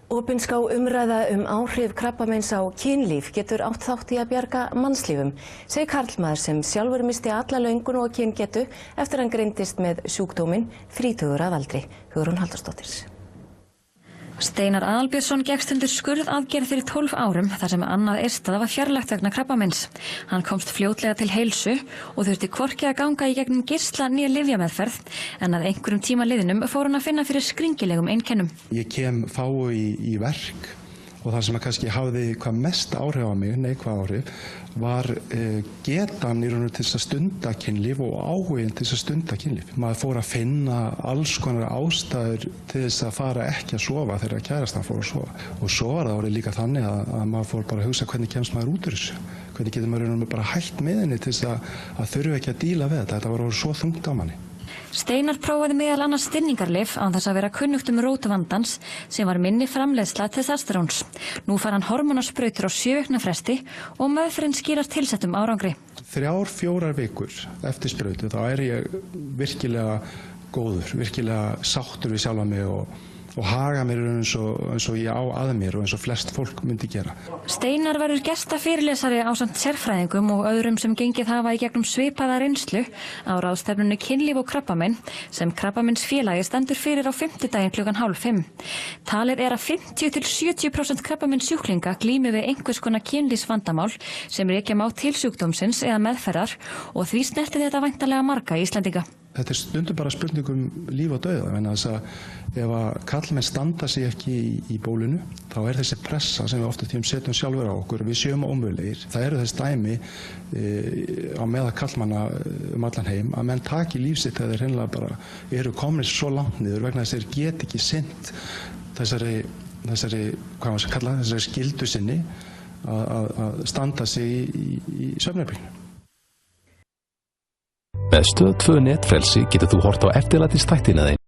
Opinská umræða áhrif krabbameins á kynlíf getur átt þátt í að bjarga mannslífum, segir karlmaður sem sjálfur missti alla löngun og kyngetu eftir hann greindist með sjúkdóminn 30 að aldri. Hugrún Halldórsdóttir. Steinar Aðalbjörnsson gekkst undir skurðaðgerð fyrir 12 árum þar sem annað eyrstað var fjarlægt vegna krabbameins. Hann komst fljótlega til heilsu og þurfti hvorki að ganga í gegnum geisla né lyfjameðferð, en að einhverjum tíma liðnum fór hann að finna fyrir skringilegum einkennum. Ég kem fáu í verk og það sem kannski hafði hvað mest áhrif á mig, neikvæð áhrif, var getan í raun til þess að stunda kynlíf og áhuginn til þess að stunda kynlíf. Maður fór að finna alls konar ástæður til þess að fara ekki að sofa þegar kærastan fór að sofa. Og svo var það orðið líka þannig að maður fór bara að hugsa hvernig kemst maður út úr þessu. Hvernig getur maður bara hætt með henni til þess að þurfa ekki að díla við þetta. Þetta var orðið svo þungt á manni. Steinar prófaði meðal annars stinningarlyf án þess að vera kunnugt rót vandans sem var minni framleiðsla testosteróns. Nú fær hann hormónasprautur á 7 vikna fresti og meðferðin skilar tilsettum árangri. 3-4 vikur eftir sprautu þá ég virkilega góður, virkilega sáttur við sjálfa mig og haga mér eins og ég á að mér og eins og flest fólk myndi gera. Steinar verður gestafyrirlesari ásamt sérfræðingum og öðrum sem gengið hafa í gegnum svipaða reynslu á ráðstefnunni Kynlíf og krabbamein sem Krabbameinsfélagið stendur fyrir á 5. klukkan 4:30. Talið að 50–70% krabbameinssjúklinga glími við einhvers konar kynlífsvandamál sem rekja má til sjúkdómsins eða meðferðar og því snerti þetta væntanlega marga Íslendinga. Þetta stundum bara spurning líf og dauða, vegna þess að ef að karlmenn standa sig ekki í bólinu, þá þessi pressa sem við oft setjum sjálfur á okkur, við séum ómögulegir. Það eru þessi dæmi á meðal karlmanna allan heim að menn taki líf sitt þegar þeir hreinlega bara eru komnir svo langt niður vegna þess að þeir get ekki sinnt þessari skyldu sinni að standa sig í svefnherberginu. Með Stöð 2 netfrelsi getur þú hort á eftirlætisþættina þína